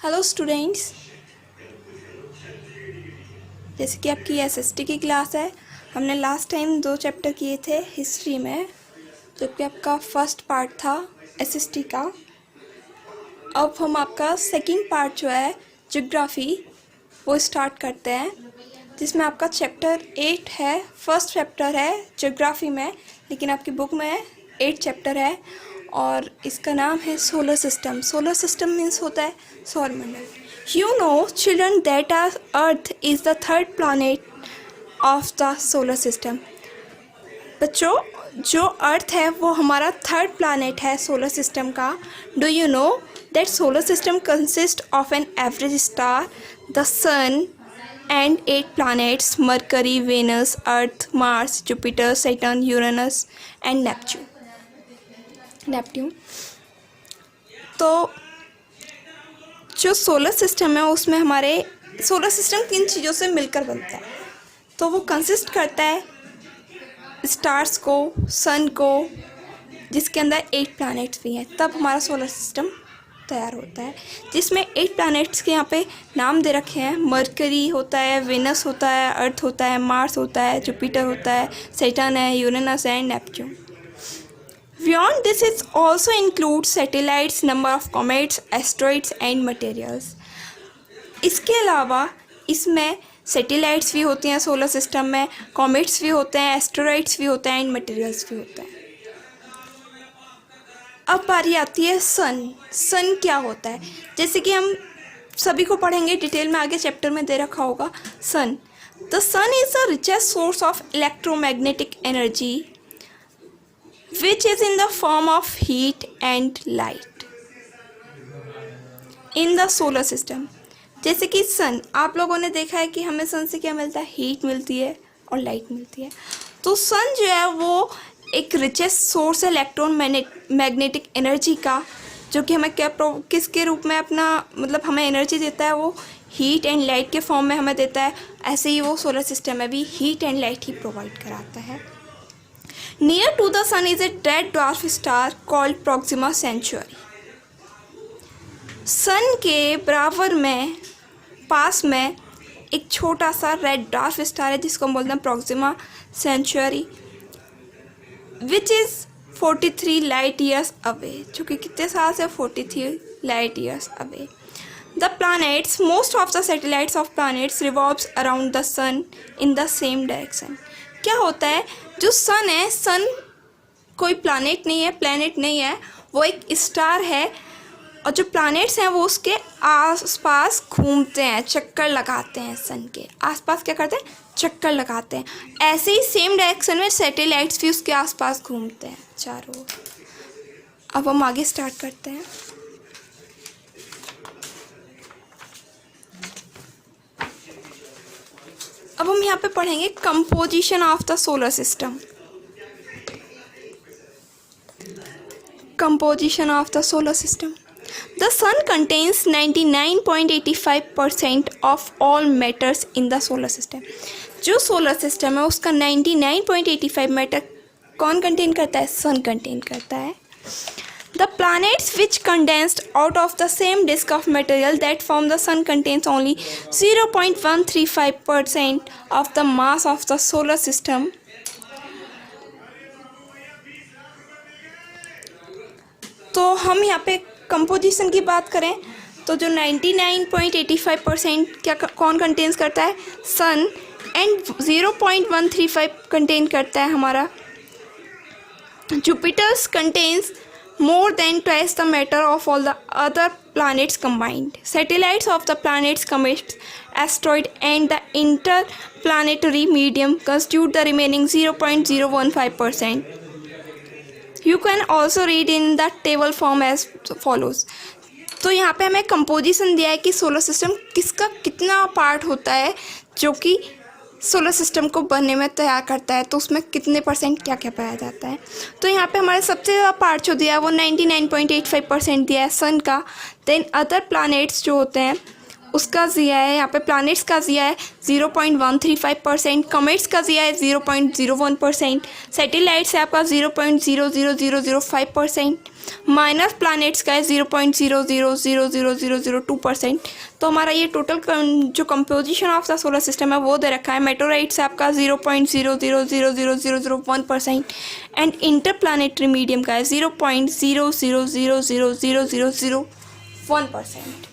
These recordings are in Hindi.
हेलो स्टूडेंट्स, जैसे कि आपकी एसएसटी की क्लास है। हमने लास्ट टाइम 2 चैप्टर किए थे हिस्ट्री में, जो कि आपका फर्स्ट पार्ट था एसएसटी का। अब हम आपका सेकंड पार्ट जो है ज्योग्राफी वो स्टार्ट करते हैं, जिसमें आपका चैप्टर 8 है। फर्स्ट चैप्टर है ज्योग्राफी में, लेकिन आपकी बुक में 8 चैप्टर है और इसका नाम है solar system. Solar system means होता है सौरमंडल। You know, children, that our Earth is the third planet of the solar system. बच्चों, जो अर्थ है वो हमारा थर्ड प्लानट है सोलर सिस्टम का। Do you know that solar system consist of an average star, the sun and 8 planets, Mercury, Venus, Earth, Mars, Jupiter, Saturn, Uranus and Neptune. तो जो सोलर सिस्टम है उसमें हमारे सोलर सिस्टम किन चीज़ों से मिलकर बनता है, तो वो कंसिस्ट करता है स्टार्स को, सन को, जिसके अंदर 8 प्लैनेट्स भी हैं। तब हमारा सोलर सिस्टम तैयार होता है, जिसमें 8 प्लैनेट्स के यहाँ पे नाम दे रखे हैं। मरकरी होता है, वेनस होता है, अर्थ होता है, मार्स होता है, जुपिटर होता है, सैटर्न है, यूरेनस है, Neptune. Beyond this, it also includes satellites, number of comets, asteroids and materials. इसके अलावा इसमें सैटेलाइट्स भी होती हैं सोलर सिस्टम में, कॉमेट्स भी होते हैं, एस्टेरॉइड्स भी होते हैं एंड मटेरियल्स भी होते हैं। अब बारी आती है सन। सन क्या होता है, जैसे कि हम सभी को पढ़ेंगे डिटेल में, आगे चैप्टर में दे रखा होगा। Sun, the sun is the richest source of electromagnetic energy which is in the form of heat and light in the solar system. जैसे कि सन, आप लोगों ने देखा है कि हमें सन से क्या मिलता है, हीट मिलती है और लाइट मिलती है। तो सन जो है वो एक रिचेस्ट सोर्स है इलेक्ट्रॉन मैग्नेटिक एनर्जी का, जो कि हमें किसके रूप में अपना हमें एनर्जी देता है, वो हीट एंड लाइट के फॉर्म में हमें देता है। ऐसे ही वो सोलर सिस्टम में भी heat and light he provide कराता है। Near to the sun is a red dwarf star called Proxima Centauri. सन के बराबर में पास में एक छोटा सा रेड ड्वार्फ स्टार है, जिसको हम बोलते हैं Proxima Centauri, which is 43 light years away, जो कि कितने साल से 43 light years away. The planets, most of the satellites of planets revolves around the sun in the same direction. क्या होता है, जो सन है, सन कोई प्लैनेट नहीं है, वो एक स्टार है, और जो प्लैनेट्स हैं वो उसके आसपास घूमते हैं, चक्कर लगाते हैं। सन के आसपास क्या करते हैं, चक्कर लगाते हैं। ऐसे ही सेम डायरेक्शन में सैटेलाइट्स भी उसके आसपास घूमते हैं चारों ओर। अब हम आगे स्टार्ट करते हैं। अब हम यहाँ पे पढ़ेंगे composition of the solar system. Composition of the solar system. The sun contains 99.85% of all matters in the solar system. जो सोलर सिस्टम है उसका 99.85 मैटर कौन कंटेन करता है, सन कंटेन करता है। The planets which condensed out of the same disk of material that form the sun contains only 0.135% of the mass of the solar system. तो हम यहाँ पे कंपोजिशन की बात करें तो जो 99.85% क्या कौन कंटेन्स करता है, सन, एंड 0.135 कंटेन करता है हमारा Jupiter's, contains more than twice the matter of all the other planets combined. Satellites of the planets, comets, asteroid and the interplanetary medium constitute the remaining 0.015%. You can also read in the table form as follows. तो यहाँ पे हमें कंपोजिशन दिया है कि सोलर सिस्टम किसका कितना पार्ट होता है जो कि सोलर सिस्टम को बनने में तैयार करता है, तो उसमें कितने परसेंट क्या क्या पाया जाता है। तो यहाँ पे हमारे सबसे ज़्यादा पार्ट जो दिया है वो 99.85% दिया है सन का। देन अदर प्लैनेट्स जो होते हैं उसका ज़िया है, यहाँ पे प्लैनेट्स का ज़िया है 0.135%, कमेट्स का ज़िया है 0.01%, सैटेलाइट्स है आपका 0.00005%, माइनर प्लैनेट्स का है 0.0000002%। तो हमारा ये टोटल जो composition of the solar system है वो दे रखा है। मेटोराइट्स है आपका 0.0000001% एंड इंटरप्लैनेटरी मीडियम का है 0.0000001%।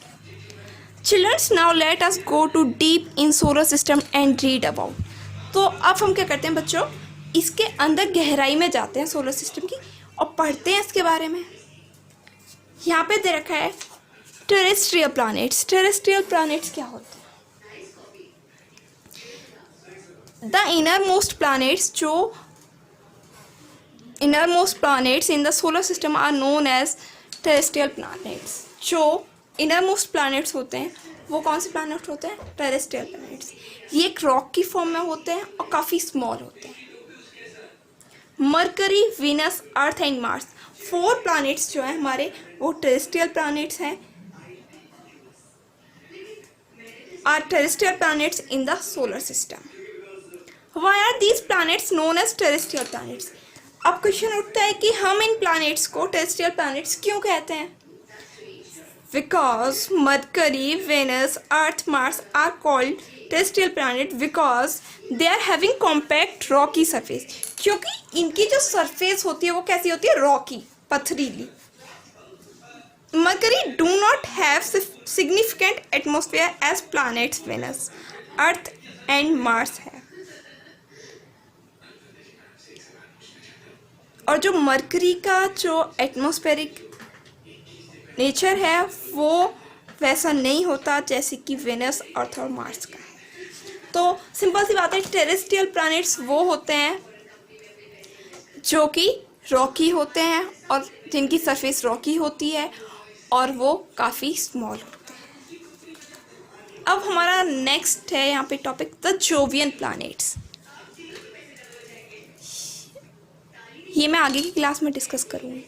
Childrens, now let us go to deep in solar system and read about। तो अब हम क्या करते हैं बच्चों, इसके अंदर गहराई में जाते हैं सोलर सिस्टम की और पढ़ते हैं इसके बारे में। यहाँ पे दे रखा है टेरेस्ट्रियल प्लैनेट्स। टेरेस्ट्रियल प्लैनेट्स क्या होते हैं? द इनरमोस्ट प्लैनेट्स, जो innermost planets in the solar system are known as terrestrial planets. जो इनरमोस्ट प्लैनेट्स होते हैं वो कौन से प्लैनेट्स होते हैं? Terrestrial planets. ये एक रॉक की फॉर्म में होते हैं और काफ़ी स्मॉल होते हैं। Mercury, Venus, Earth and Mars, 4 planets जो हैं हमारे वो टेरेस्ट्रियल प्लैनेट्स हैं, are terrestrial planets in the solar system. Why are these planets known as terrestrial planets? अब क्वेश्चन उठता है कि हम इन प्लैनेट्स को टेरेस्ट्रियल प्लैनेट्स क्यों कहते हैं? Because Mercury, Venus, Earth, Mars are called terrestrial planet because they are having compact rocky surface। क्योंकि इनकी जो सरफेस होती है वो कैसी होती है? रॉकी, पथरीली। Mercury do not have significant atmosphere as planets Venus, Earth and Mars है। और जो मरकरी का जो एटमॉस्फेरिक नेचर है वो वैसा नहीं होता जैसे कि वेनस, अर्थ और मार्स का है। तो सिंपल सी बात है, टेरेस्ट्रियल प्लैनेट्स वो होते हैं जो कि रॉकी होते हैं और जिनकी सरफेस रॉकी होती है और वो काफ़ी स्मॉल होते हैं। अब हमारा नेक्स्ट है यहाँ पे टॉपिक द जोवियन प्लैनेट्स। ये मैं आगे की क्लास में डिस्कस करूँगी।